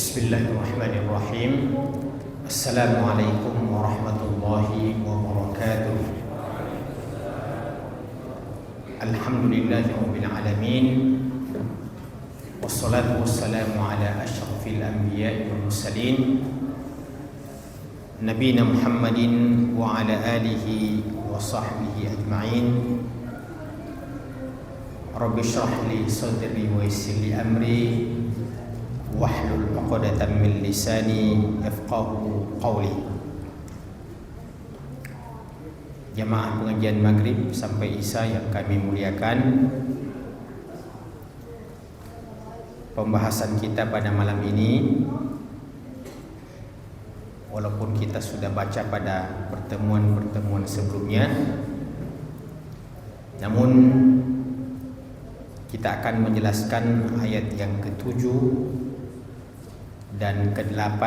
Bismillahirrahmanirrahim. Assalamualaikum warahmatullahi wabarakatuh. Alhamdulillahi rabbil alamin. Wassalatu wassalamu ala asyrafil anbiya'i wal mursalin Nabiyina Muhammadin wa ala alihi wa sahbihi ajma'in. Rabbi shrah li sadri wa yassir li amri wahlul 'uqdatam min lisani yafqahu qawli. Jamaah pengajian maghrib sampai isya yang kami muliakan, pembahasan kita pada malam ini, walaupun kita sudah baca pada pertemuan-pertemuan sebelumnya, namun kita akan menjelaskan ayat yang ke-7 dan ke-8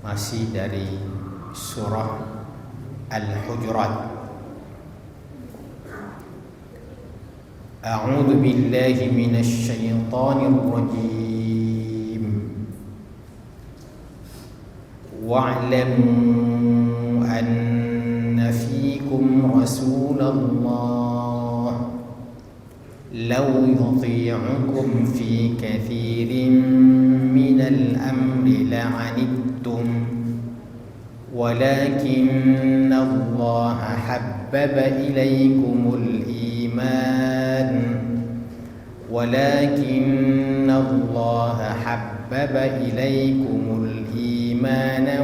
masih dari surah Al-Hujurat. A'udzu billahi minasy syaithanir rajim. Wa'lamu anna fiikum Rasulullah law yuti'ukum fi katsirin minal amri la'anittum walakinna Allah habbaba ilaykumul iman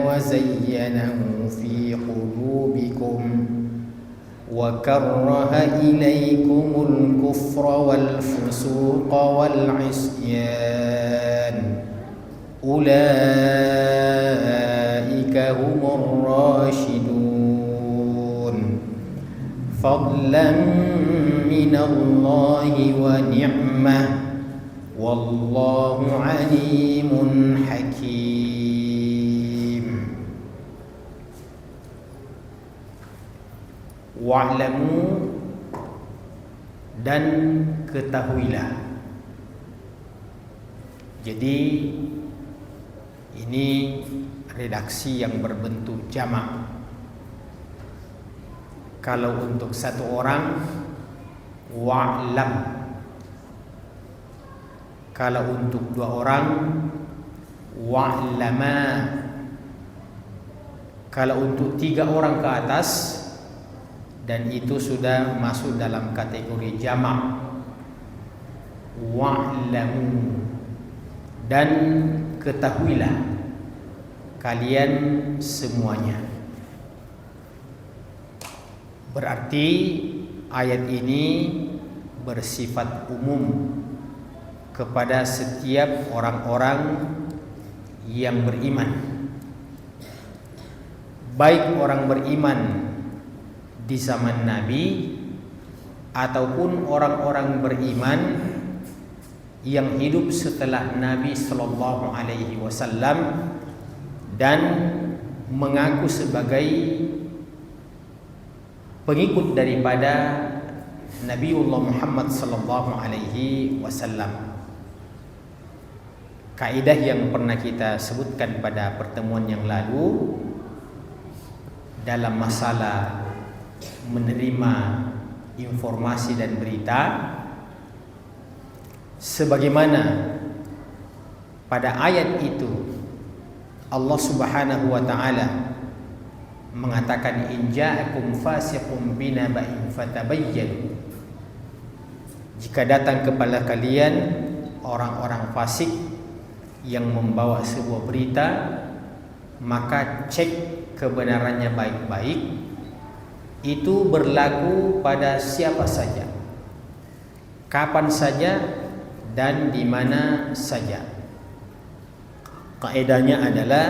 wa zayyanahu fi qulubikum wa karraha ilaykumul kufra wal fusuqa wal 'isyan ulaika humur rasyidun fadlan minallahi wa ni'mah wallahu 'alimun hakim. Wa'lamu, dan ketahuilah. Jadi ini redaksi yang berbentuk jamak. Kalau untuk satu orang, wa'lam. Kalau untuk dua orang, wa'lama. Kalau untuk tiga orang ke atas, dan itu sudah masuk dalam kategori jamak, wa'lamu, dan ketahuilah kalian semuanya. Berarti ayat ini bersifat umum kepada setiap orang-orang yang beriman, baik orang beriman di zaman Nabi ataupun orang-orang beriman yang hidup setelah Nabi Sallallahu Alaihi Wasallam dan mengaku sebagai pengikut daripada Nabiullah Muhammad Sallallahu Alaihi Wasallam. Kaidah yang pernah kita sebutkan pada pertemuan yang lalu dalam masalah menerima informasi dan berita, sebagaimana pada ayat itu Allah Subhanahu wa taala mengatakan in ja'akum fasiqun binaba'in fatabayyanu, jika datang kepada kalian orang-orang fasik yang membawa sebuah berita, maka cek kebenarannya baik-baik. Itu berlaku pada siapa saja, kapan saja, dan di mana saja. Kaidahnya adalah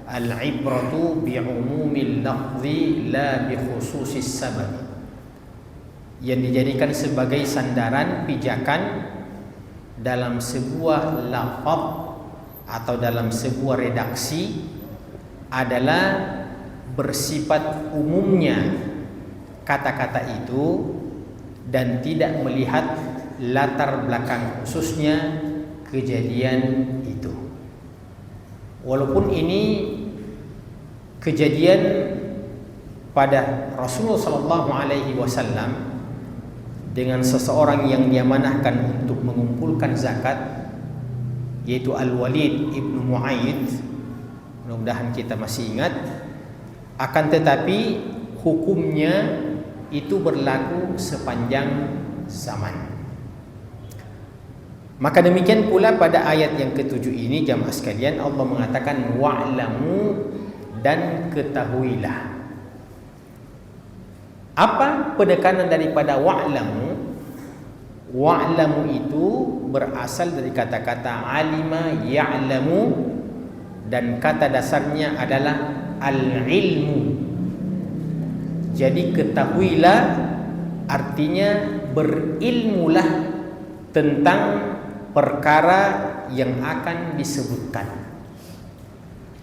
al-ibratu bi'umumil lafzi la bi khususis sabab. Yang dijadikan sebagai sandaran pijakan dalam sebuah lafaz atau dalam sebuah redaksi adalah bersifat umumnya kata-kata itu dan tidak melihat latar belakang khususnya kejadian itu. walaupun ini kejadian pada Rasulullah sallallahu alaihi wasallam dengan seseorang yang diamanahkan untuk mengumpulkan zakat, yaitu Al-Walid ibnu Mu'ayyid. Mudah-mudahan kita masih ingat. Akan tetapi hukumnya itu berlaku sepanjang zaman. Maka demikian pula pada ayat yang ke-7 ini, jamaah sekalian, Allah mengatakan wa'lamu, dan ketahuilah. Apa penekanan daripada wa'lamu? Wa'lamu itu berasal dari kata-kata alima ya'lamu, dan kata dasarnya adalah al-ilmu. Jadi ketahuilah artinya berilmulah tentang perkara yang akan disebutkan.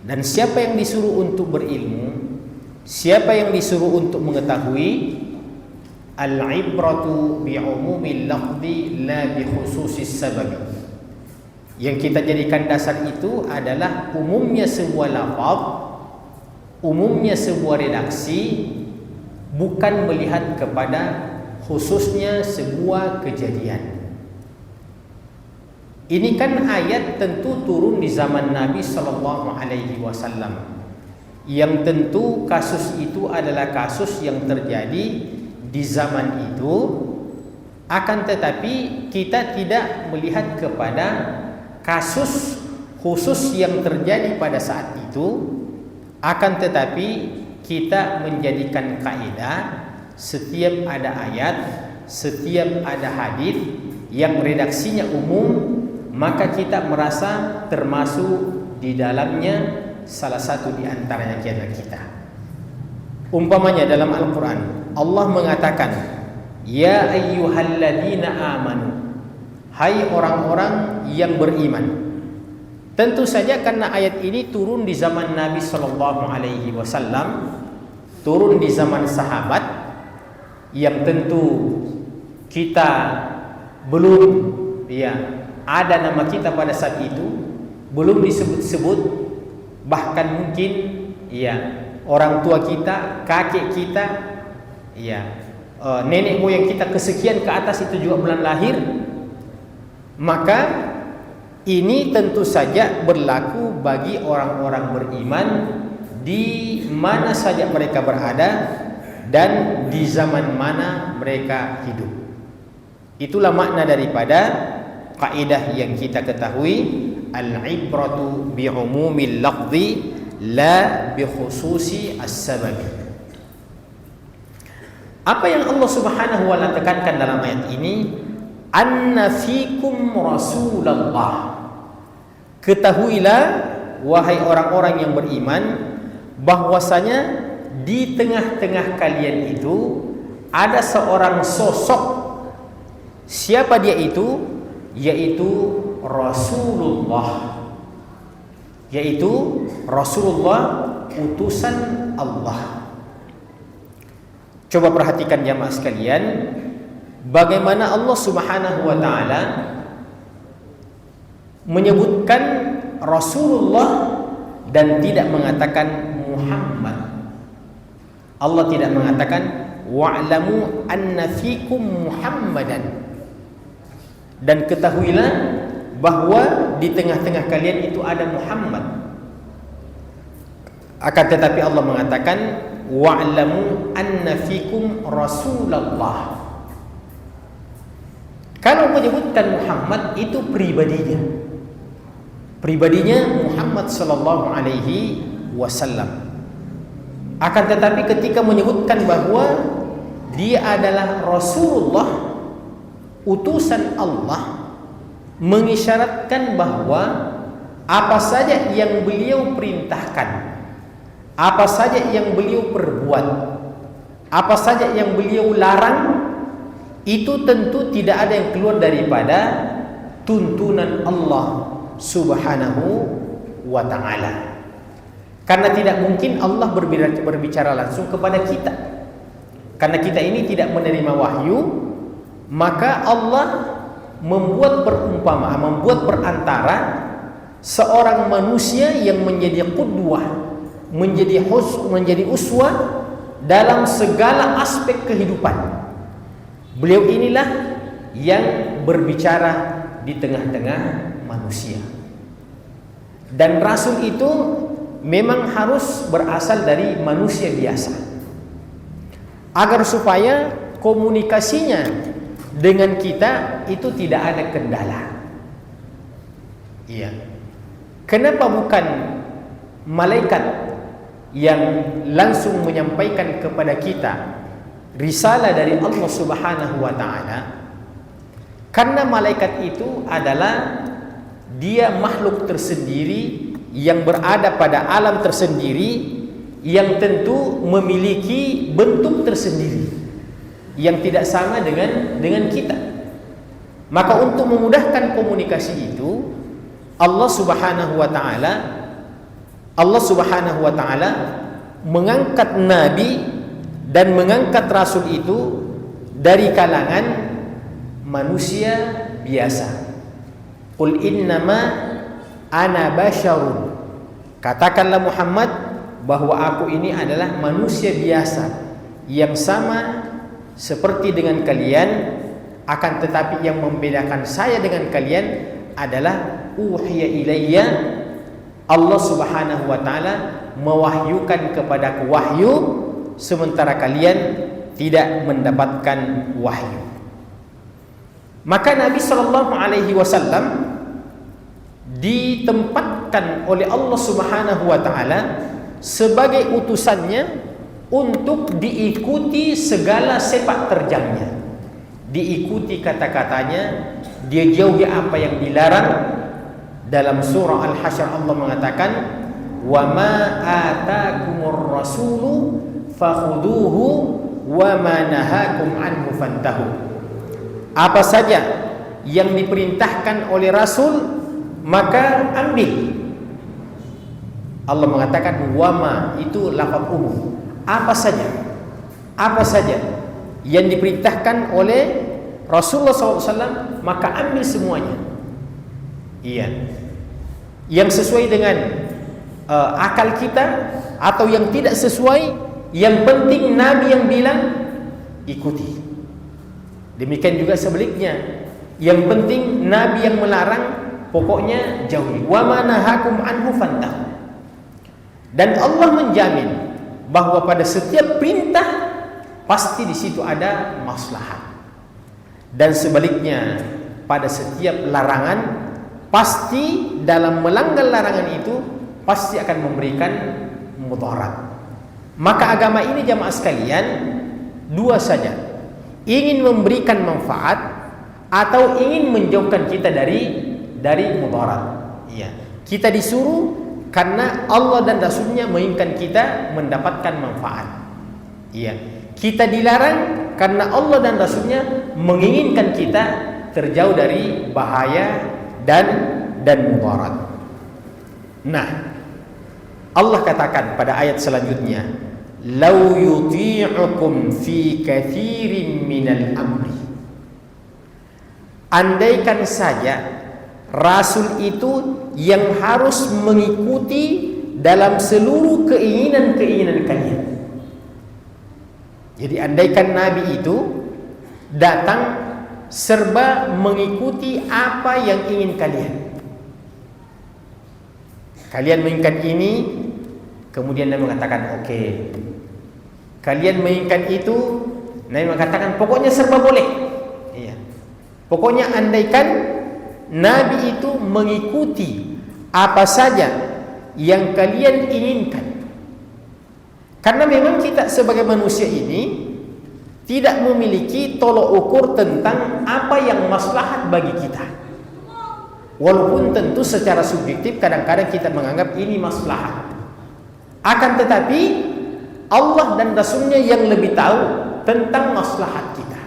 Dan siapa yang disuruh untuk berilmu, siapa yang disuruh untuk mengetahui, al-ibratu bi'umumil lafzi la bi khususis sabab. Yang kita jadikan dasar itu adalah umumnya sebuah lafaz, umumnya sebuah redaksi, bukan melihat kepada khususnya sebuah kejadian. Ini kan ayat tentu turun di zaman Nabi sallallahu alaihi wasallam, yang tentu kasus itu adalah kasus yang terjadi di zaman itu. Akan tetapi kita tidak melihat kepada kasus khusus yang terjadi pada saat itu. Akan tetapi kita menjadikan kaidah, setiap ada ayat, setiap ada hadis yang redaksinya umum, maka kita merasa termasuk di dalamnya salah satu di antaranya kita. Umpamanya dalam Al-Quran Allah mengatakan, ya ayyuhalladzina amanu, hai orang-orang yang beriman. Tentu saja karena ayat ini turun di zaman Nabi sallallahu alaihi wasallam, turun di zaman sahabat, yang tentu kita belum ada nama kita pada saat itu, belum disebut-sebut, bahkan mungkin orang tua kita, kakek kita, nenek moyang kita kesekian ke atas itu juga belum lahir. Maka ini tentu saja berlaku bagi orang-orang beriman di mana saja mereka berada dan di zaman mana mereka hidup. Itulah makna daripada kaidah yang kita ketahui, al-ibratu bi'umumil lafzi la bi khususi as-sabab. Apa yang Allah Subhanahu wa ta'ala tekankan dalam ayat ini? Anna fikum Rasulullah. Ketahuilah wahai orang-orang yang beriman, bahwasanya di tengah-tengah kalian itu ada seorang sosok. Siapa dia itu? Yaitu Rasulullah, yaitu Rasulullah, utusan Allah. Coba perhatikan jamaah sekalian, bagaimana Allah Subhanahu wa ta'ala menyebutkan Rasulullah dan tidak mengatakan Muhammad. Allah tidak mengatakan wa'lamu anna fikum Muhammadan, dan ketahuilah bahwa di tengah-tengah kalian itu ada Muhammad. Akan tetapi Allah mengatakan wa'lamu anna fikum Rasulullah. Kalau menyebutkan Muhammad itu pribadinya Muhammad sallallahu alaihi wasallam. Akan tetapi ketika menyebutkan bahwa dia adalah Rasulullah, utusan Allah, mengisyaratkan bahwa apa saja yang beliau perintahkan, apa saja yang beliau perbuat, apa saja yang beliau larang, itu tentu tidak ada yang keluar daripada tuntunan Allah Subhanahu wa ta'ala. Karena tidak mungkin Allah berbicara langsung kepada kita, karena kita ini tidak menerima wahyu. Maka Allah membuat perumpamaan, membuat perantara seorang manusia yang menjadi qudwah, menjadi uswah dalam segala aspek kehidupan. Beliau inilah yang berbicara di tengah-tengah manusia. Dan Rasul itu memang harus berasal dari manusia biasa, agar supaya komunikasinya dengan kita itu tidak ada kendala. Iya. Kenapa bukan malaikat yang langsung menyampaikan kepada kita risalah dari Allah Subhanahu wa taala? Karena malaikat itu adalah dia makhluk tersendiri yang berada pada alam tersendiri, yang tentu memiliki bentuk tersendiri yang tidak sama dengan kita. Maka untuk memudahkan komunikasi itu, Allah Subhanahu wa taala mengangkat nabi dan mengangkat rasul itu dari kalangan manusia biasa. Qul innama ana basyarun. Katakanlah Muhammad bahwa aku ini adalah manusia biasa yang sama seperti dengan kalian, akan tetapi yang membedakan saya dengan kalian adalah uhiya ilayya, Allah Subhanahu wa taala mewahyukan kepadaku wahyu, sementara kalian tidak mendapatkan wahyu. Maka Nabi sallallahu alaihi wasallam ditempatkan oleh Allah Subhanahu wa taala sebagai utusannya untuk diikuti segala sepak terjangnya, diikuti kata-katanya, dia jauhi apa yang dilarang. Dalam surah Al-Hasyr Allah mengatakan, "Wa ma atakumur rasulu fakhuduhu wa ma nahakum anhu fantahu." Apa saja yang diperintahkan oleh Rasul maka ambil. Allah mengatakan wama, itu lafaz umum. Apa saja yang diperintahkan oleh Rasulullah SAW maka ambil semuanya. Iya. Yang sesuai dengan akal kita atau yang tidak sesuai, yang penting Nabi yang bilang ikuti. Demikian juga sebaliknya, yang penting Nabi yang melarang, pokoknya jauhi. Wa ma nahakum anhu fantahu. Dan Allah menjamin bahwa pada setiap perintah pasti di situ ada maslahat. Dan sebaliknya, pada setiap larangan pasti dalam melanggar larangan itu pasti akan memberikan mudarat. Maka agama ini jamaah sekalian dua saja, ingin memberikan manfaat atau ingin menjauhkan kita dari mudarat. Iya. Kita disuruh karena Allah dan Rasulnya menginginkan kita mendapatkan manfaat. Iya. Kita dilarang karena Allah dan Rasulnya menginginkan kita terjauh dari bahaya dan mudarat. Nah, Allah katakan pada ayat selanjutnya, "Lau yuti'ukum fi katsirin minal amri." Andaikan saja Rasul itu yang harus mengikuti dalam seluruh keinginan-keinginan kalian. Jadi andaikan Nabi itu datang serba mengikuti apa yang ingin kalian. Kalian menginginkan ini, kemudian Nabi mengatakan oke. Kalian menginginkan itu, Nabi mengatakan pokoknya serba boleh. Iya. Pokoknya andaikan Nabi itu mengikuti apa saja yang kalian inginkan. Karena memang kita sebagai manusia ini tidak memiliki tolok ukur tentang apa yang maslahat bagi kita. Walaupun tentu secara subjektif kadang-kadang kita menganggap ini maslahat. Akan tetapi Allah dan Rasulnya yang lebih tahu tentang maslahat kita.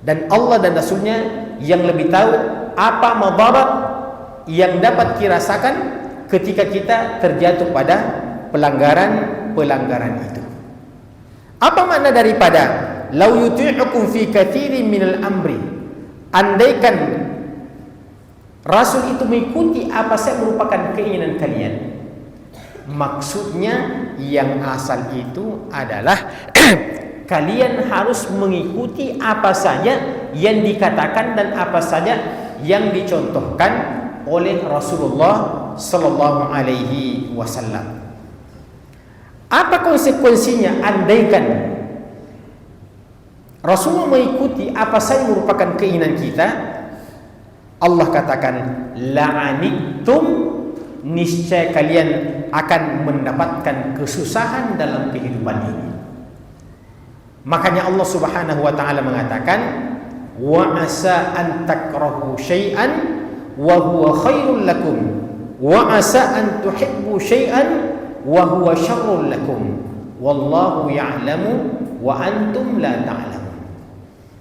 Dan Allah dan Rasulnya yang lebih tahu apa madarat yang dapat dirasakan ketika kita terjatuh pada pelanggaran itu. Apa makna daripada lau yuti'ukum fi katsirin minal amri? Andaikan Rasul itu mengikuti apa saja merupakan keinginan kalian. Maksudnya yang asal itu adalah kalian harus mengikuti apa saja yang dikatakan dan apa saja yang dicontohkan oleh Rasulullah sallallahu alaihi wasallam. Apa konsekuensinya andaikan Rasulullah mengikuti apa saja merupakan keinginan kita? Allah katakan la'anittum, niscaya kalian akan mendapatkan kesusahan dalam kehidupan ini. Makanya Allah Subhanahu wa taala mengatakan wa asa an takrahu syai'an wa huwa khairul lakum wa asa an tuhibbu syai'an wa huwa syarrul lakum wallahu ya'lamu wa antum la ta'lamun.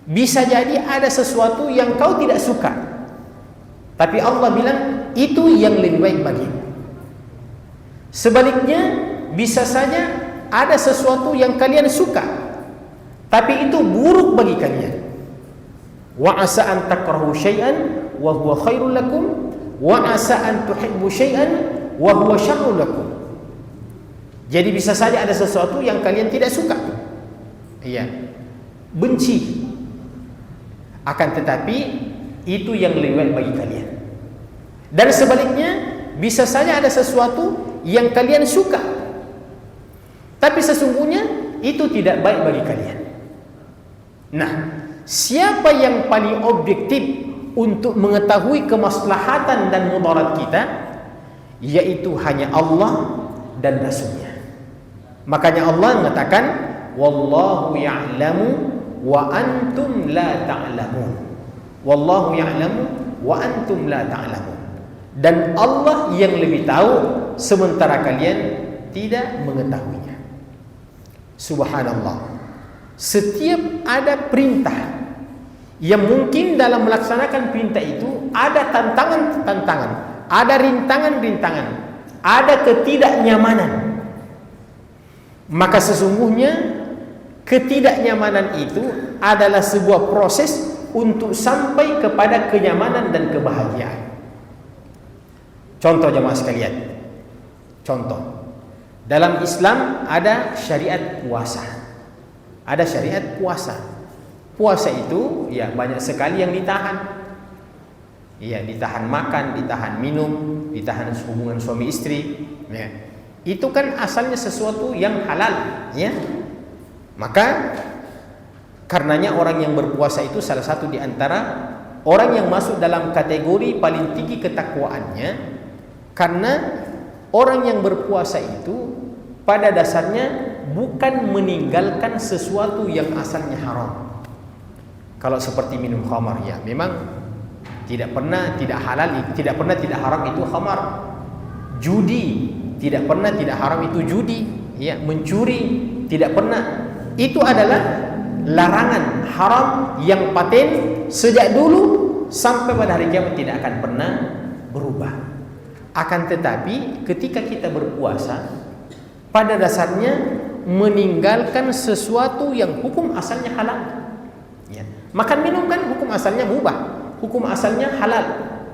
Bisa jadi ada sesuatu yang kau tidak suka, tapi Allah bilang itu yang lebih baik bagimu. Sebaliknya bisa saja ada sesuatu yang kalian suka, tapi itu buruk bagi kalian. Wa asa an takrahu syai'an wa huwa khairul lakum wa asa an tuhibbu syai'an wa huwa syarrul lakum. Jadi bisa saja ada sesuatu yang kalian tidak suka, iya, benci, akan tetapi itu yang lebih baik bagi kalian. Dan sebaliknya bisa saja ada sesuatu yang kalian suka, tapi sesungguhnya itu tidak baik bagi kalian. Nah, siapa yang paling objektif untuk mengetahui kemaslahatan dan mudarat kita? Yaitu hanya Allah dan Rasulnya. Makanya Allah mengatakan wallahu ya'lamu wa antum la ta'lamun. Wallahu ya'lamu wa antum la ta'lamun. Dan Allah yang lebih tahu sementara kalian tidak mengetahuinya. Subhanallah. Setiap ada perintah yang mungkin dalam melaksanakan perintah itu ada tantangan-tantangan, ada rintangan-rintangan, ada ketidaknyamanan. Maka sesungguhnya ketidaknyamanan itu adalah sebuah proses untuk sampai kepada kenyamanan dan kebahagiaan. Contoh jemaah sekalian, contoh dalam Islam ada syariat puasa. Ada syariat puasa. Puasa itu ya banyak sekali yang ditahan. Iya, ditahan makan, ditahan minum, ditahan hubungan suami istri. Ya. Itu kan asalnya sesuatu yang halal, ya. Maka karenanya orang yang berpuasa itu salah satu di antara orang yang masuk dalam kategori paling tinggi ketakwaannya, karena orang yang berpuasa itu pada dasarnya bukan meninggalkan sesuatu yang asalnya haram. Kalau seperti minum khamar, ya memang tidak pernah tidak halal, tidak pernah tidak haram itu khamar. Judi tidak pernah tidak haram itu judi, ya. Mencuri tidak pernah, itu adalah larangan haram yang paten sejak dulu sampai pada hari kiamat, tidak akan pernah berubah. Akan tetapi ketika kita berpuasa, pada dasarnya meninggalkan sesuatu yang hukum asalnya halal, ya. Makan minum kan hukum asalnya mubah, hukum asalnya halal,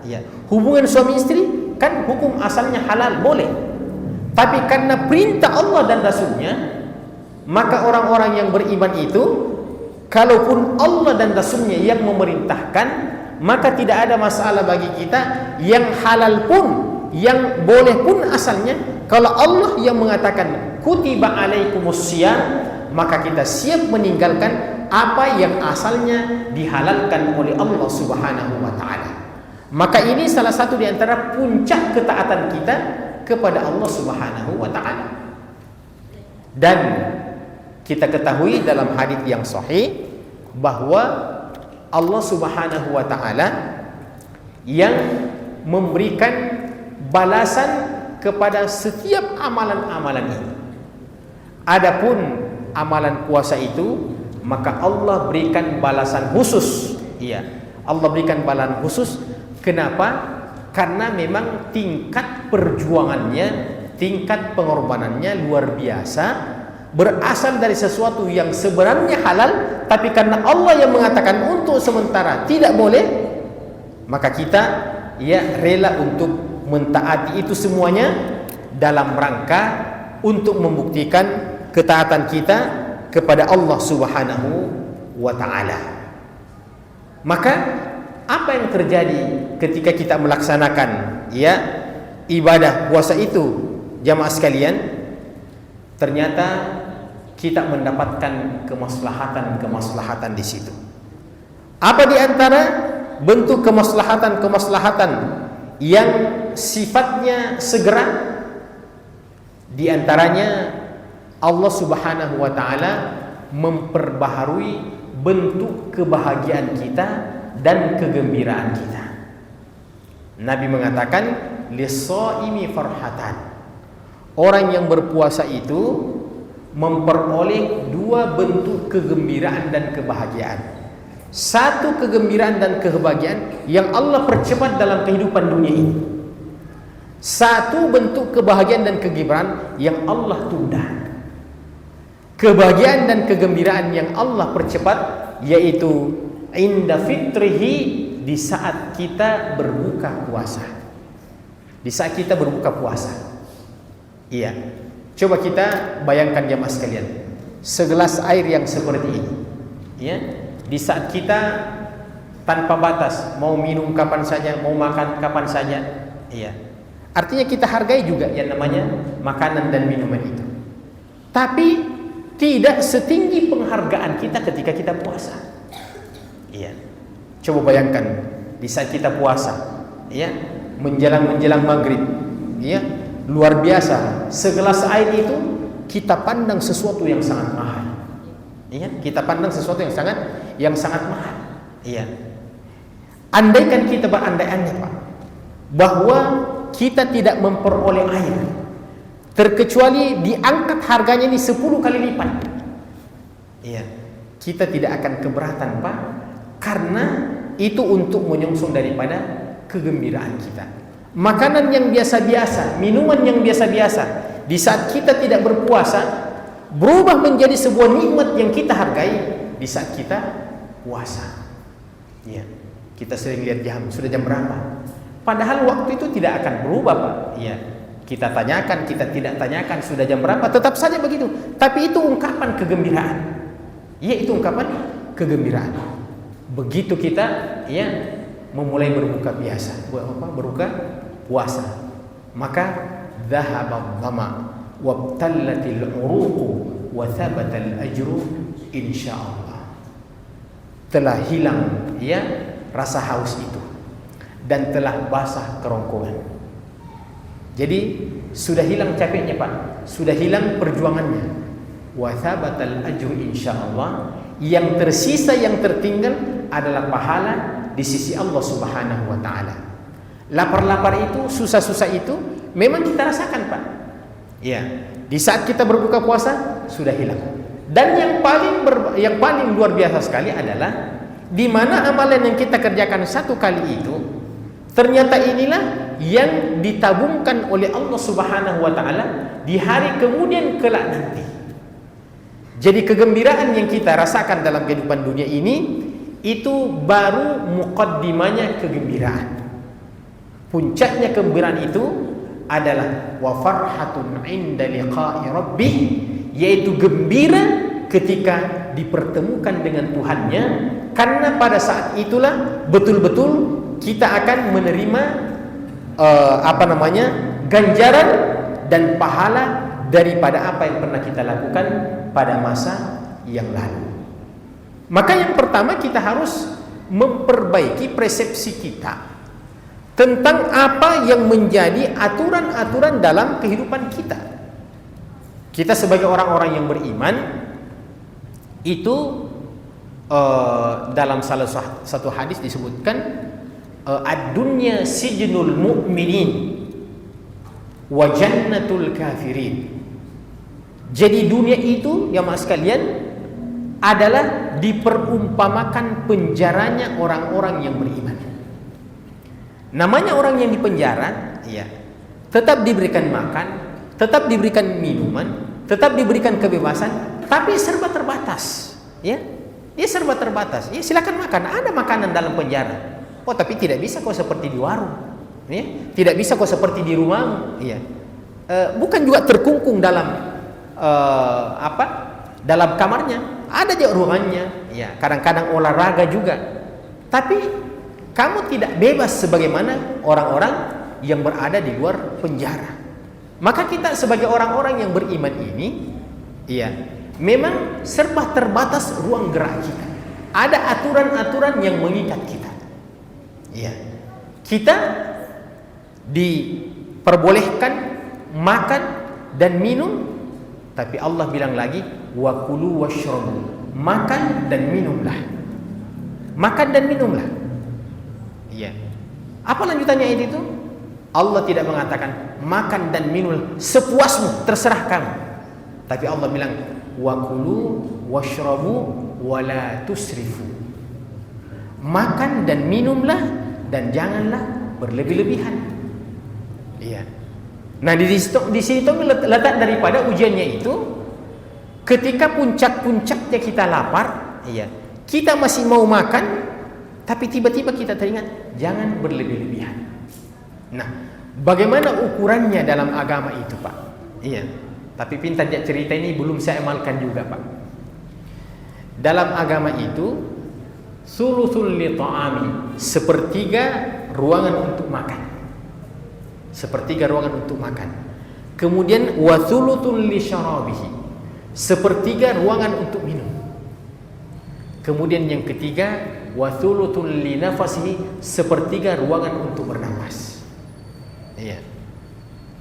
ya. Hubungan suami istri kan hukum asalnya halal, boleh. Tapi karena perintah Allah dan Rasulnya, maka orang-orang yang beriman itu, kalaupun Allah dan Rasulnya yang memerintahkan, maka tidak ada masalah bagi kita. Yang halal pun, yang boleh pun asalnya, kalau Allah yang mengatakan kutiba alaikumusiyam, maka kita siap meninggalkan apa yang asalnya dihalalkan oleh Allah Subhanahu wa taala. Maka ini salah satu di antara puncak ketaatan kita kepada Allah Subhanahu wa taala. Dan kita ketahui dalam hadis yang sahih bahwa Allah Subhanahu wa taala yang memberikan balasan kepada setiap amalan-amalan ini. Adapun amalan puasa itu, maka Allah berikan balasan khusus. Iya, Allah berikan balasan khusus. Kenapa? Karena memang tingkat perjuangannya, tingkat pengorbanannya luar biasa, berasal dari sesuatu yang sebenarnya halal, tapi karena Allah yang mengatakan untuk sementara tidak boleh, maka kita ya rela untuk mentaati itu semuanya dalam rangka untuk membuktikan ketaatan kita kepada Allah Subhanahu wa taala. Maka apa yang terjadi ketika kita melaksanakan ya ibadah puasa itu, jamaah sekalian? Ternyata kita mendapatkan kemaslahatan di situ. Apa di antara bentuk kemaslahatan yang sifatnya segera? Di antaranya Allah Subhanahu wa taala memperbaharui bentuk kebahagiaan kita dan kegembiraan kita. Nabi mengatakan lis-shaimi farhatan. Orang yang berpuasa itu memperoleh dua bentuk kegembiraan dan kebahagiaan. Satu kegembiraan dan kebahagiaan yang Allah percepat dalam kehidupan dunia ini. Satu bentuk kebahagiaan dan kegembiraan yang Allah tunda. Kebahagiaan dan kegembiraan yang Allah percepat yaitu inda fitrihi, di saat kita berbuka puasa. Di saat kita berbuka puasa. Iya. Coba kita bayangkan jamaah sekalian, segelas air yang seperti ini. Ya. Di saat kita tanpa batas, mau minum kapan saja, mau makan kapan saja. Iya. Artinya kita hargai juga yang namanya makanan dan minuman itu. Tapi tidak setinggi penghargaan kita ketika kita puasa. Iya. Coba bayangkan di saat kita puasa, ya, menjelang maghrib, ya, luar biasa. Segelas air itu kita pandang sesuatu yang sangat mahal. Iya, kita pandang sesuatu yang sangat mahal. Iya. Andaikan kita berandai-andai, Pak, bahwa kita tidak memperoleh air, terkecuali diangkat harganya ini 10 kali lipat. Iya. Kita tidak akan keberatan, Pak, karena itu untuk menyongsong daripada kegembiraan kita. Makanan yang biasa-biasa, minuman yang biasa-biasa, di saat kita tidak berpuasa berubah menjadi sebuah nikmat yang kita hargai di saat kita puasa. Ya, kita sering lihat jam, sudah jam berapa? Padahal waktu itu tidak akan berubah, Pak. Ya, kita tanyakan, kita tidak tanyakan sudah jam berapa, tetap saja begitu. Tapi itu ungkapan kegembiraan. Ya, itu ungkapan kegembiraan. Begitu kita ya memulai berbuka berbuka puasa, maka dhahaba dhama wabtallatil uruqu wa thabatal ajru insyaallah. Telah hilang ya rasa haus itu dan telah basah kerongkongan. Jadi sudah hilang capeknya, Pak, sudah hilang perjuangannya. Wa thabatal ajru insyaallah. Yang tersisa, yang tertinggal adalah pahala di sisi Allah Subhanahu wa taala. Lapar-lapar itu, susah-susah itu memang kita rasakan, Pak. Ya, di saat kita berbuka puasa sudah hilang. Dan yang paling luar biasa sekali adalah di mana amalan yang kita kerjakan satu kali itu ternyata inilah yang ditabungkan oleh Allah Subhanahu wa taala di hari kemudian kelak nanti. Jadi kegembiraan yang kita rasakan dalam kehidupan dunia ini itu baru muqaddimanya kegembiraan. Puncaknya kegembiraan itu adalah wa farhatun 'inda liqa'i rabbih, yaitu gembira ketika dipertemukan dengan Tuhannya, karena pada saat itulah betul-betul kita akan menerima ganjaran dan pahala daripada apa yang pernah kita lakukan pada masa yang lalu. Maka yang pertama kita harus memperbaiki persepsi kita tentang apa yang menjadi aturan-aturan dalam kehidupan kita. Kita sebagai orang-orang yang beriman itu dalam salah satu hadis disebutkan ad-dunya sijnul mu'minin wa jannatul kafirin. Jadi dunia itu, ya mas sekalian, adalah diperumpamakan penjaranya orang-orang yang beriman. Namanya orang yang dipenjara, ya, tetap diberikan makan, tetap diberikan minuman, tetap diberikan kebebasan, tapi serba terbatas, ya. Dia serba terbatas. Ya, silakan makan, ada makanan dalam penjara. Oh, tapi tidak bisa kau seperti di warung, ya? Tidak bisa kau seperti di rumahmu, ya. Bukan juga terkungkung dalam dalam kamarnya, ada juga ruangannya, ya. Kadang-kadang olahraga juga, tapi kamu tidak bebas sebagaimana orang-orang yang berada di luar penjara. Maka kita sebagai orang-orang yang beriman ini, ya, memang serba terbatas ruang gerak kita. Ada aturan-aturan yang mengikat kita. Ya, kita diperbolehkan makan dan minum, tapi Allah bilang lagi, wa kulu washrabu, makan dan minumlah. Makan dan minumlah. Iya. Apa lanjutannya ayat itu? Allah tidak mengatakan makan dan minum sepuasmu, terserah kamu. Tapi Allah bilang wa kulu washrabu wa la tusrifu. Makan dan minumlah dan janganlah berlebih-lebihan. Iya. Nah, di situ letak daripada ujiannya itu, ketika puncak-puncaknya kita lapar, iya, kita masih mau makan, tapi tiba-tiba kita teringat jangan berlebih-lebihan. Nah, bagaimana ukurannya dalam agama itu, Pak? Iya. Tapi pintar dia cerita ini belum saya amalkan juga, Pak. Dalam agama itu sulusul li ta'ami, sepertiga ruangan untuk makan. Sepertiga ruangan untuk makan. Kemudian wa thulutul li syarabihi, sepertiga ruangan untuk minum. Kemudian yang ketiga wa thulutul li nafasihi, sepertiga ruangan untuk bernapas. Iya.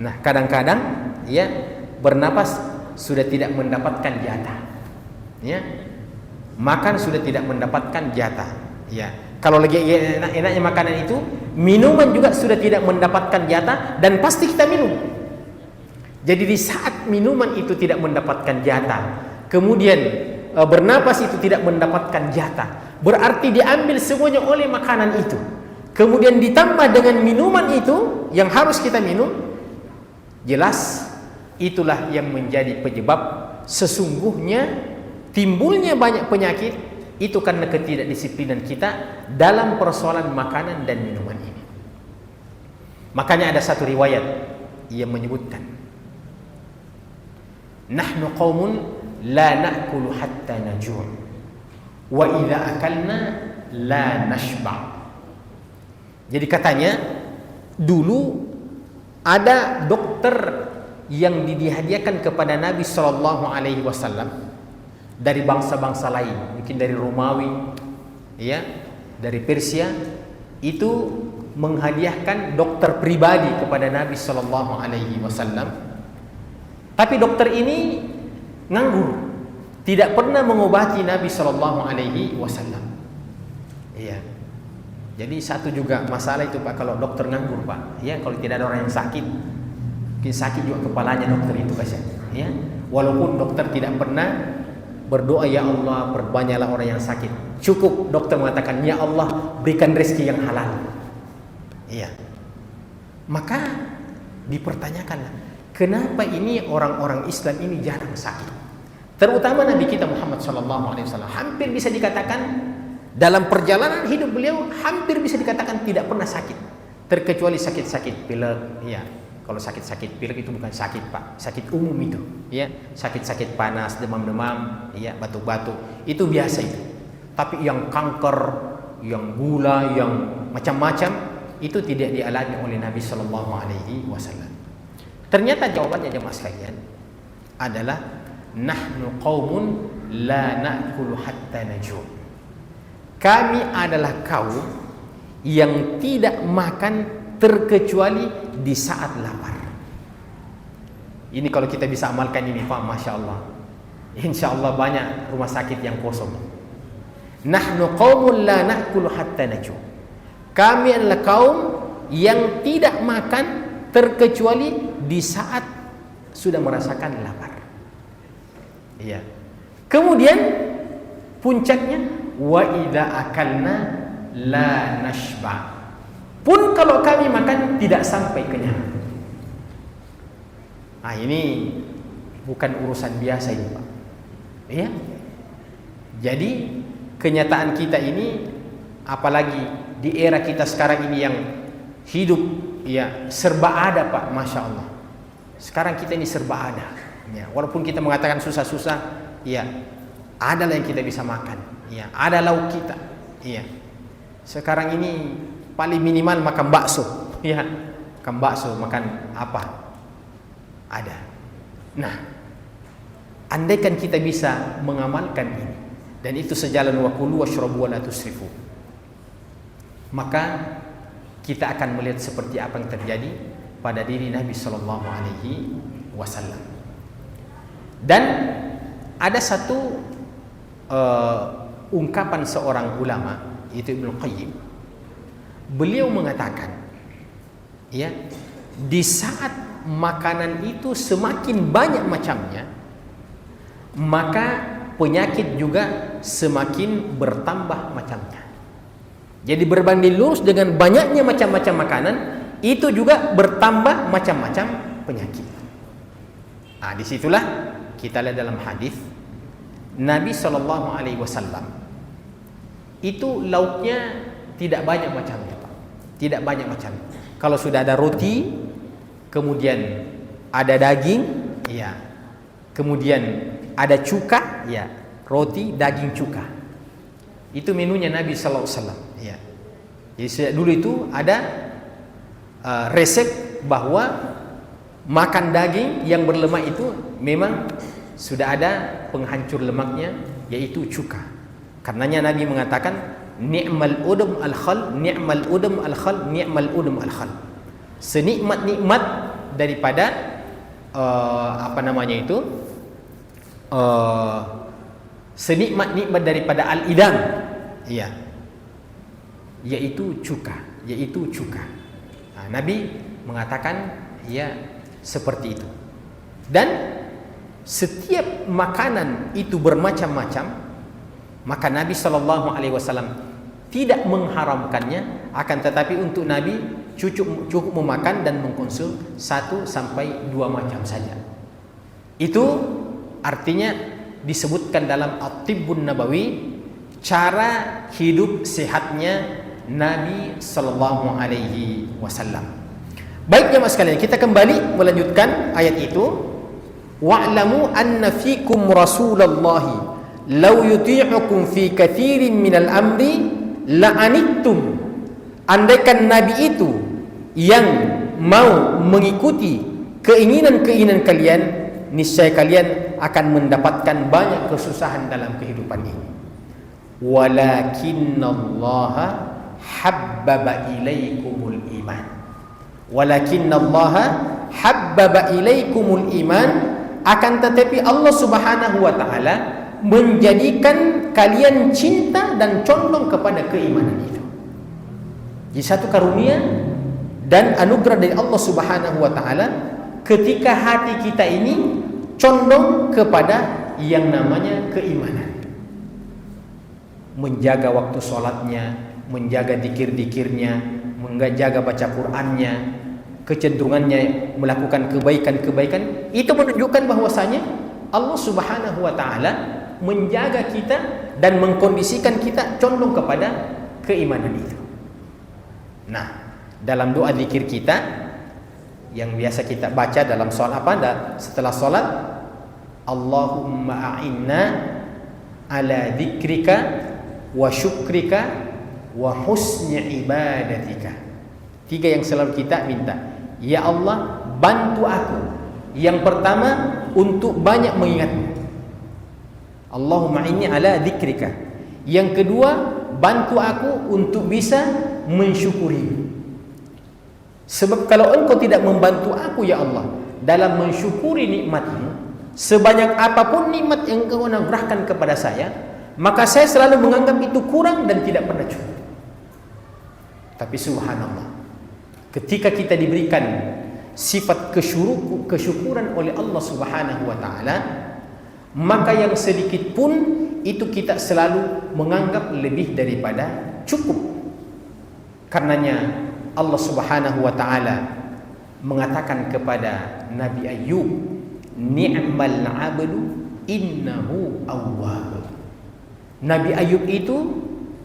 Nah, kadang-kadang ya bernapas sudah tidak mendapatkan jatah. Ya. Makan sudah tidak mendapatkan jatah. Ya. Kalau lagi enak-enaknya makanan itu, minuman juga sudah tidak mendapatkan jatah dan pasti kita minum. Jadi di saat minuman itu tidak mendapatkan jatah, kemudian bernapas itu tidak mendapatkan jatah, berarti diambil semuanya oleh makanan itu. Kemudian ditambah dengan minuman itu yang harus kita minum, jelas itulah yang menjadi penyebab sesungguhnya timbulnya banyak penyakit. Itu karena ketidakdisiplinan kita dalam persoalan makanan dan minuman ini. Makanya ada satu riwayat yang menyebutkan, nahnu qaumun la na'kulu hatta najur wa idza akalna la nashba. Jadi katanya dulu ada dokter yang dihadiahkan kepada Nabi sallallahu alaihi wasallam dari bangsa-bangsa lain, mungkin dari Romawi, ya, dari Persia, itu menghadiahkan dokter pribadi kepada Nabi sallallahu alaihi wasallam. Tapi dokter ini nganggur, tidak pernah mengobati Nabi sallallahu alaihi wasallam. Iya. Jadi satu juga masalah itu, Pak, kalau dokter nganggur, Pak. Ya, kalau tidak ada orang yang sakit, mungkin sakit juga kepalanya dokter itu, kasihan. Ya. Walaupun dokter tidak pernah berdoa, ya Allah perbanyaklah orang yang sakit, cukup dokter mengatakan, ya Allah berikan rezeki yang halal. Iya. Maka dipertanyakanlah, kenapa ini orang-orang Islam ini jarang sakit? Terutama Nabi kita Muhammad SAW, hampir bisa dikatakan dalam perjalanan hidup beliau hampir bisa dikatakan tidak pernah sakit, terkecuali sakit-sakit pilek. Ya, kalau sakit-sakit pilek itu bukan sakit, Pak, sakit umum itu, ya, sakit-sakit panas, demam-demam, ya, batuk-batuk, itu biasa itu. Tapi yang kanker, yang gula, yang macam-macam, itu tidak dialami oleh Nabi Sallallahu Alaihi Wasallam. Ternyata jawabannya jemaah sekalian adalah nahnu qaumun la na'kulu hatta najum. Kami adalah kaum yang tidak makan terkecuali di saat lapar. Ini kalau kita bisa amalkan ini, Pak, Masya Allah, insya Allah banyak rumah sakit yang kosong. Nahnu qaumun la na'kulu hatta najum. Kami adalah kaum yang tidak makan terkecuali di saat sudah merasakan lapar. Iya. Kemudian puncaknya wa idza akalna la nashba. Pun kalau kami makan tidak sampai kenyang. Nah, ini bukan urusan biasa ini, Pak. Iya. Jadi kenyataan kita ini Apalagi di era kita sekarang ini yang hidup ya serba ada Pak, Masya Allah. Sekarang kita ini serba ada ya, walaupun kita mengatakan susah-susah ya, ada lah yang kita bisa makan ya, ada lauk kita ya. Sekarang ini paling minimal makan bakso ya, makan bakso, makan apa ada. Nah, andaikan kita bisa mengamalkan ini, dan itu sejalan wa kulu washrabu wa la tusrifu, maka kita akan melihat seperti apa yang terjadi pada diri Nabi Sallallahu Alaihi Wasallam. Dan ada satu ungkapan seorang ulama, yaitu Ibnu Qayyim. Beliau mengatakan, ya, di saat makanan itu semakin banyak macamnya, maka penyakit juga semakin bertambah macamnya. Jadi berbanding lurus dengan banyaknya macam-macam makanan, itu juga bertambah macam-macam penyakit. Nah, disitulah kita lihat dalam hadis Nabi Shallallahu Alaihi Wasallam itu lauknya tidak banyak macamnya, Pak. Tidak banyak macam. Kalau sudah ada roti, kemudian ada daging, ya. Kemudian ada cuka, ya. Roti, daging, cuka. Itu menunya Nabi Sallallahu Alaihi Wasallam. Ya. Jadi dulu itu ada resep bahwa makan daging yang berlemak itu memang sudah ada penghancur lemaknya, yaitu cuka. Karenanya Nabi mengatakan ni'mal udum al-khal, ni'mal udum al-khal, ni'mal udum al-khal. Senikmat-nikmat daripada senikmat-nikmat daripada al-idam, iya, yaitu cuka, Nah, Nabi mengatakan ya seperti itu. Dan setiap makanan itu bermacam-macam, maka Nabi Shallallahu Alaihi Wasallam tidak mengharamkannya, akan tetapi untuk Nabi cukup memakan dan mengkonsum 1 sampai 2 macam saja. Itu artinya disebutkan dalam At-Tibbun Nabawi, cara hidup sehatnya Nabi Sallallahu Alaihi Wasallam. Baik jemaah sekalian, kita kembali melanjutkan ayat itu. Wa'lamu anna fikum Rasulullahi law yuti'ukum fi katsirin minal amri la'anittum. Andaikan Nabi itu yang mau mengikuti keinginan-keinginan kalian, niscaya kalian akan mendapatkan banyak kesusahan dalam kehidupan ini. Walakinnallaha habbaba ilaikumul iman. Walakinnallaha habbaba ilaikumul iman, akan tetapi Allah Subhanahu wa taala menjadikan kalian cinta dan condong kepada keimanan itu. Jadi satu karunia dan anugerah dari Allah Subhanahu wa taala ketika hati kita ini condong kepada yang namanya keimanan. Menjaga waktu sholatnya, menjaga dikir-dikirnya, menjaga baca Qur'annya, kecenderungannya melakukan kebaikan-kebaikan, itu menunjukkan bahwasanya Allah Subhanahu wa taala menjaga kita dan mengkondisikan kita condong kepada keimanan itu. Nah, dalam doa zikir kita yang biasa kita baca dalam sholat setelah sholat, Allahumma a'inna ala dzikrika wa syukrika wa husni ibadatika. 3 yang selalu kita minta. Ya Allah, bantu aku. Yang pertama, untuk banyak mengingatmu. Allahumma inni ala dzikrika. Yang kedua, bantu aku untuk bisa mensyukuri. Sebab kalau engkau tidak membantu aku ya Allah dalam mensyukuri nikmatmu, sebanyak apapun nikmat yang engkau anugerahkan kepada saya, maka saya selalu menganggap itu kurang dan tidak pernah cukup. Tapi subhanallah, ketika kita diberikan sifat kesyukuran oleh Allah Subhanahu wa taala, maka yang sedikit pun itu kita selalu menganggap lebih daripada cukup. Karenanya Allah Subhanahu wa taala mengatakan kepada Nabi Ayub, ni'mal 'abdu innahu awwab. Nabi Ayub itu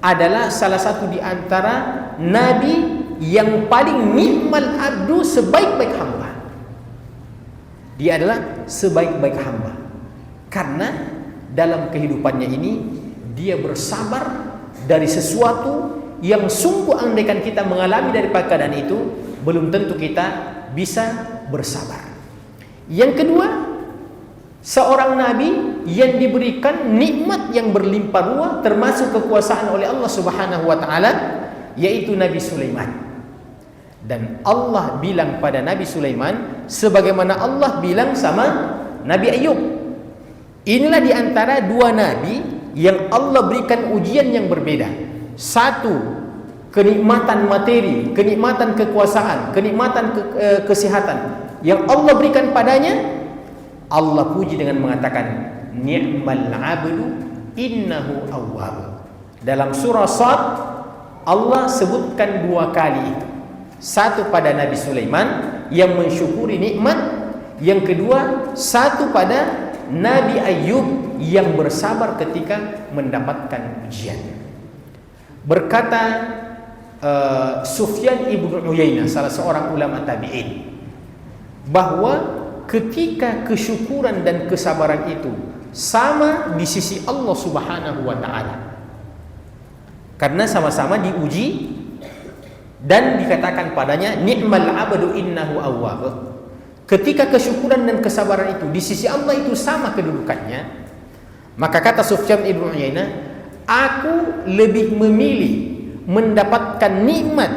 adalah salah satu di antara nabi yang paling ni'mal abdu, sebaik-baik hamba. Dia adalah sebaik-baik hamba karena dalam kehidupannya ini dia bersabar dari sesuatu yang sungguh andaikan kita mengalami daripada keadaan itu belum tentu kita bisa bersabar. Yang kedua, seorang nabi yang diberikan nikmat yang berlimpah ruah termasuk kekuasaan oleh Allah Subhanahu wa taala, yaitu Nabi Sulaiman. Dan Allah bilang pada Nabi Sulaiman sebagaimana Allah bilang sama Nabi Ayub. Inilah di antara dua nabi yang Allah berikan ujian yang berbeda. Satu, kenikmatan materi, kenikmatan kekuasaan, kenikmatan kesehatan yang Allah berikan padanya, Allah puji dengan mengatakan ni'mal 'abdu innahu awwab. Dalam surah Shad Allah sebutkan dua kali itu. Satu pada Nabi Sulaiman yang mensyukuri nikmat, yang kedua satu pada Nabi Ayub yang bersabar ketika mendapatkan ujian. Berkata Sufyan ibn Uyainah, salah seorang ulama tabi'in, bahwa ketika kesyukuran dan kesabaran itu sama di sisi Allah Subhanahu wa taala, karena sama-sama diuji dan dikatakan padanya ni'mal 'abdu innahu awwab. Ketika kesyukuran dan kesabaran itu di sisi Allah itu sama kedudukannya, maka kata Sufyan ibn Uyainah, aku lebih memilih mendapatkan nikmat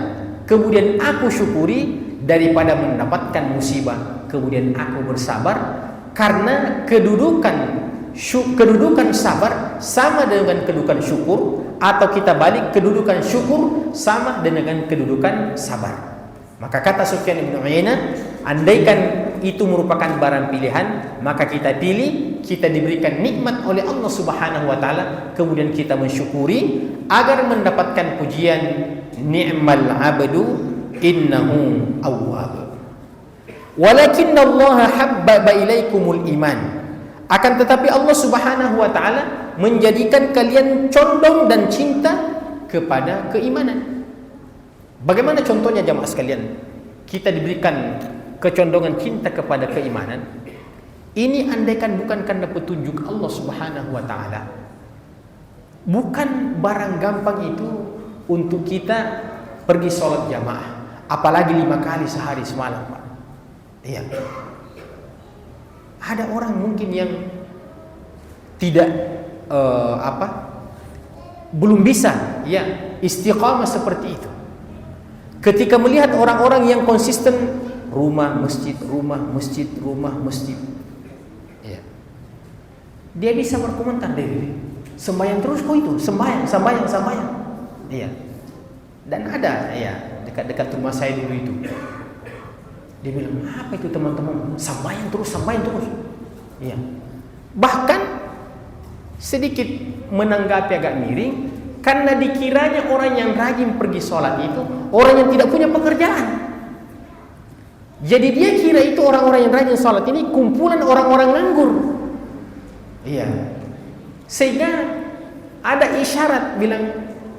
kemudian aku syukuri daripada mendapatkan musibah kemudian aku bersabar, karena kedudukan sabar sama dengan kedudukan syukur, atau kita balik, kedudukan syukur sama dengan kedudukan sabar. Maka kata Sufyan bin Uyainah, andaikan itu merupakan barang pilihan, maka kita pilih, kita diberikan nikmat oleh Allah Subhanahu wa taala, kemudian kita mensyukuri agar mendapatkan pujian ni'mal 'abdu innahu awwab. Walakinallaha habbaba ilaikumul iman. Akan tetapi Allah Subhanahu wa taala menjadikan kalian condong dan cinta kepada keimanan. Bagaimana contohnya jamaah sekalian? Kita diberikan kecondongan cinta kepada keimanan. Ini andaikan bukan karena petunjuk Allah Subhanahu wa taala. Bukan barang gampang itu untuk kita pergi sholat jamaah, apalagi 5 kali sehari semalam, Pak. Iya. Ada orang mungkin yang tidak belum bisa ya istiqamah seperti itu. Ketika melihat orang-orang yang konsisten rumah masjid, rumah masjid, rumah masjid, ya, dia bisa berkomentar diri, sembahyang terus kok itu, sembahyang, iya. Dan ada ya dekat-dekat rumah saya dulu itu, dia bilang, apa itu teman-teman, sembahyang terus, iya. Bahkan sedikit menanggapi agak miring, karena dikiranya orang yang rajin pergi sholat itu orang yang tidak punya pekerjaan. Jadi dia kira itu orang-orang yang rajin sholat ini kumpulan orang-orang nganggur. Iya. Sehingga ada isyarat bilang,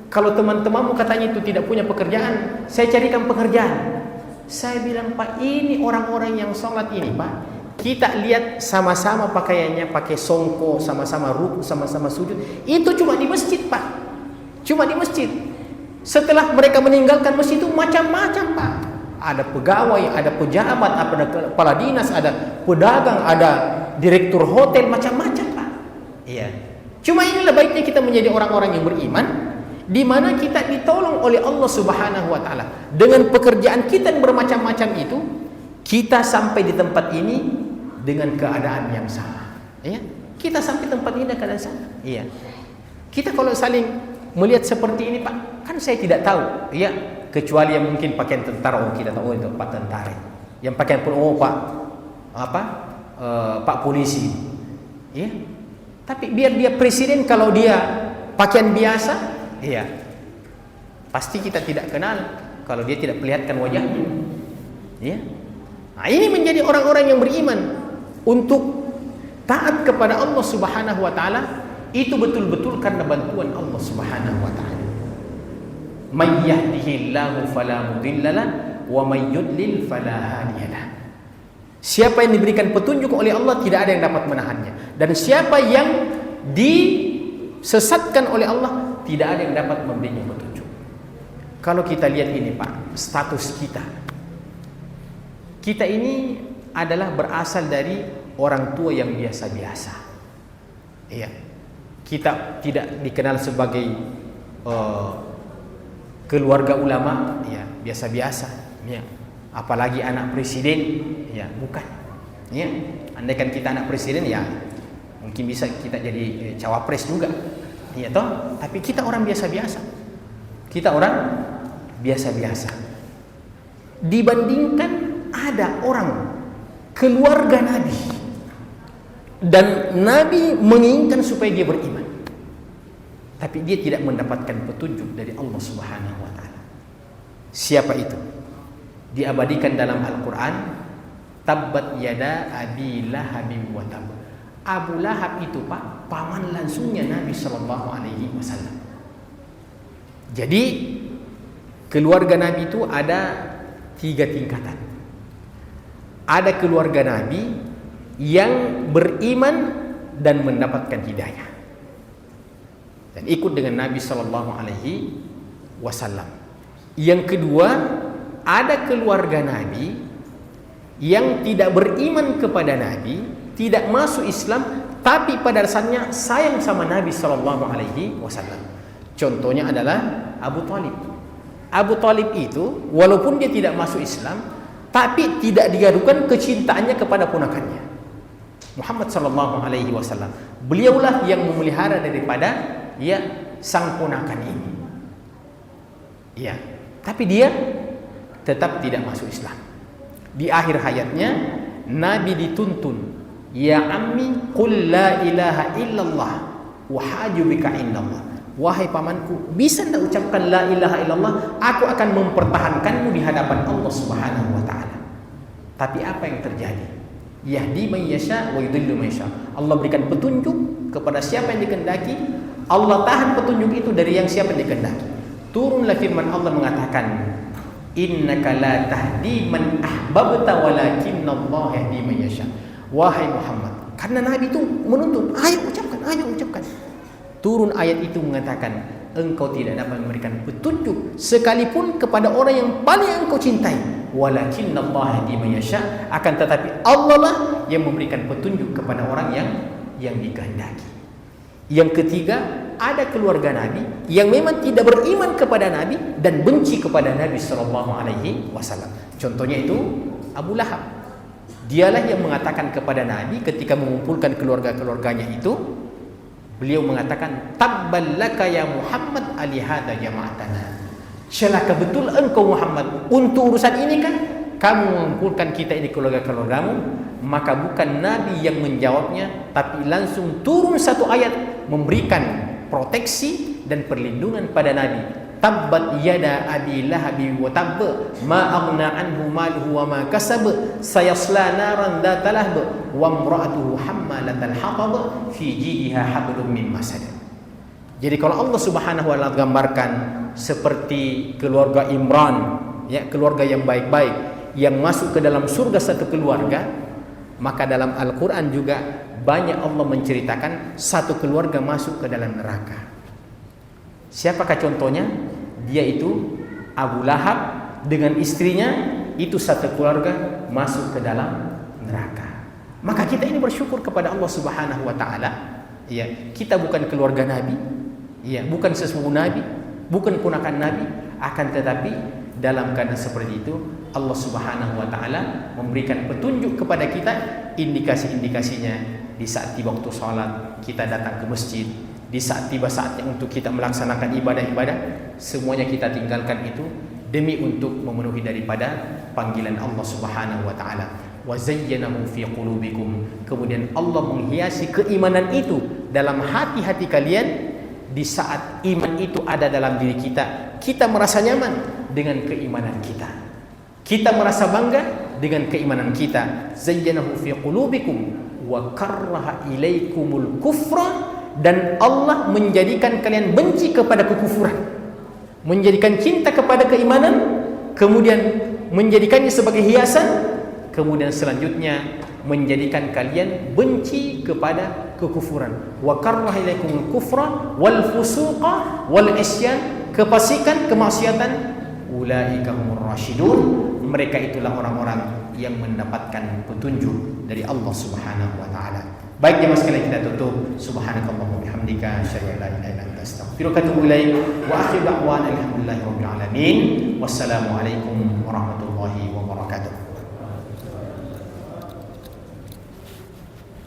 kalau teman-temanmu katanya itu tidak punya pekerjaan, saya carikan pekerjaan. Saya bilang, Pak, ini orang-orang yang sholat ini, Pak, kita lihat sama-sama pakaiannya pakai songko, sama-sama ruku, sama-sama sujud. Itu cuma di masjid, Pak. Cuma di masjid. Setelah mereka meninggalkan masjid itu macam-macam, Pak. Ada pegawai, ada pejabat, ada kepala dinas, ada pedagang, ada direktur hotel, macam-macam, Pak. Iya. Cuma inilah baiknya kita menjadi orang-orang yang beriman, di mana kita ditolong oleh Allah Subhanahu wa taala. Dengan pekerjaan kita yang bermacam-macam itu, kita sampai di tempat ini dengan keadaan yang sama. Iya. Kita sampai tempat ini dengan keadaan sama. Iya. Kita kalau saling melihat seperti ini, Pak, kan saya tidak tahu, ya, kecuali yang mungkin pakaian tentara, oh kita tahu itu Pak tentara, yang pakaian pun oh Pak Pak polisi, ya. Tapi biar dia presiden, kalau dia pakaian biasa, ya, pasti kita tidak kenal kalau dia tidak perlihatkan wajahnya, ya. Nah, ini menjadi orang-orang yang beriman untuk taat kepada Allah Subhanahu wa taala. Itu betul-betul karena bantuan Allah Subhanahu wa taala. may yahdihillahu fala mudhillalah wa may yudlil fala hadiyalah. Siapa yang diberikan petunjuk oleh Allah, tidak ada yang dapat menahannya. Dan siapa yang disesatkan oleh Allah, tidak ada yang dapat memberinya petunjuk. Kalau kita lihat ini Pak, status kita. Kita ini adalah berasal dari orang tua yang biasa-biasa. Iya. Kita tidak dikenal sebagai keluarga ulama, ya, biasa-biasa. Ya. Apalagi anak presiden, ya, bukan. Ya. Andaikan kita anak presiden, ya mungkin bisa kita jadi cawapres juga. Ya toh, tapi kita orang biasa-biasa. Kita orang biasa-biasa. Dibandingkan ada orang keluarga Nabi dan Nabi menginginkan supaya dia beriman, tapi dia tidak mendapatkan petunjuk dari Allah Subhanahu wa taala. Siapa itu? Diabadikan dalam Al-Qur'an, tabbat yada abi lahabin wa tab. Abu Lahab itu Pak, paman langsungnya Nabi sallallahu alaihi wasallam. Jadi keluarga Nabi itu ada 3 tingkatan. Ada keluarga Nabi yang beriman dan mendapatkan hidayah dan ikut dengan Nabi sallallahu alaihi wasallam. Yang kedua, ada keluarga Nabi yang tidak beriman kepada Nabi, tidak masuk Islam, tapi pada dasarnya sayang sama Nabi sallallahu alaihi wasallam. Contohnya adalah Abu Thalib. Abu Thalib itu walaupun dia tidak masuk Islam, tapi tidak diragukan kecintaannya kepada ponakannya Muhammad sallallahu alaihi wasallam. Beliaulah yang memelihara daripada sang ponakan ini. Ya, tapi dia tetap tidak masuk Islam. Di akhir hayatnya Nabi dituntun, ya ammi qul la ilaha illallah wa haju bika indallah. Wahai pamanku, bisa anda ucapkan la ilaha illallah, aku akan mempertahankanmu di hadapan Allah Subhanahu wa taala. Tapi apa yang terjadi? Yahdi man yasha wa yudhillu man yasha. Allah berikan petunjuk kepada siapa yang dikehendaki, Allah tahan petunjuk itu dari yang siapa yang dikehendaki. Turunlah firman Allah mengatakan, innaka la tahdi man ahbabta walakinallaha yahdi man yasha. Wahai Muhammad, karena Nabi itu menuntun, ayo ucapkan. Turun ayat itu mengatakan, engkau tidak dapat memberikan petunjuk sekalipun kepada orang yang paling engkau cintai, walakinallaha yahdi man yasha, akan tetapi Allah lah yang memberikan petunjuk kepada orang yang dikehendaki. Yang ketiga, ada keluarga Nabi yang memang tidak beriman kepada Nabi dan benci kepada Nabi sallallahu alaihi wasallam. Contohnya itu Abu Lahab. Dialah yang mengatakan kepada Nabi ketika mengumpulkan keluarga-keluarganya itu, beliau mengatakan, tabballaka ya Muhammad alihada jama'atana. Celaka betul engkau Muhammad, untuk urusan ini kan kamu mengumpulkan kita ini keluarga-keluargamu. Maka bukan Nabi yang menjawabnya, tapi langsung turun satu ayat memberikan proteksi dan perlindungan pada Nabi. Tabbat yada abi lahabi wa tabb, ma aghna anhu maluhu wa ma kasab, sayasla naran dzata lahab, wa imra'atuhu hammalatal hatab, fi jidiha hablum min masad. Jadi kalau Allah Subhanahu wa taala gambarkan seperti keluarga Imran, ya, keluarga yang baik-baik yang masuk ke dalam surga satu keluarga, maka dalam Al-Quran juga banyak Allah menceritakan satu keluarga masuk ke dalam neraka. Siapakah contohnya? Dia itu Abu Lahab dengan istrinya, itu satu keluarga masuk ke dalam neraka. Maka kita ini bersyukur kepada Allah Subhanahu wa taala. Ya, kita bukan keluarga Nabi, ya, bukan sesepupu Nabi, bukan ponakan Nabi, akan tetapi dalam keadaan seperti itu Allah Subhanahu wa taala memberikan petunjuk kepada kita, indikasi-indikasinya di saat tiba waktu sholat kita datang ke masjid, di saat tiba saatnya untuk kita melaksanakan ibadah-ibadah, semuanya kita tinggalkan itu demi untuk memenuhi daripada panggilan Allah Subhanahu wa taala. Wa zayyanahu fi qulubikum. Kemudian Allah menghiasi keimanan itu dalam hati-hati kalian. Di saat iman itu ada dalam diri kita, kita merasa nyaman dengan keimanan kita. Kita merasa bangga dengan keimanan kita. Zayyanahu fi qulubikum wa karraha ilaikumul kufra, dan Allah menjadikan kalian benci kepada kekufuran. menjadikan cinta kepada keimanan, kemudian menjadikannya sebagai hiasan, kemudian selanjutnya menjadikan kalian benci kepada kekufuran. Wa karraha ilaikumul kufra wal fusuqa wal isyan, kefasikan, kemaksiatan. Ulaika humur rasyidun, mereka itulah orang-orang yang mendapatkan petunjuk dari Allah Subhanahu wa taala. Baik jemaah sekalian, kita tutup. Subhanakallahumma bihamdika asyhadu an la ilaha illa anta astaghfiruka wa atubu ilaik. Wa akhiru da'wana alhamdulillahi rabbil alamin. Wassalamu alaikum warahmatullahi wabarakatuh.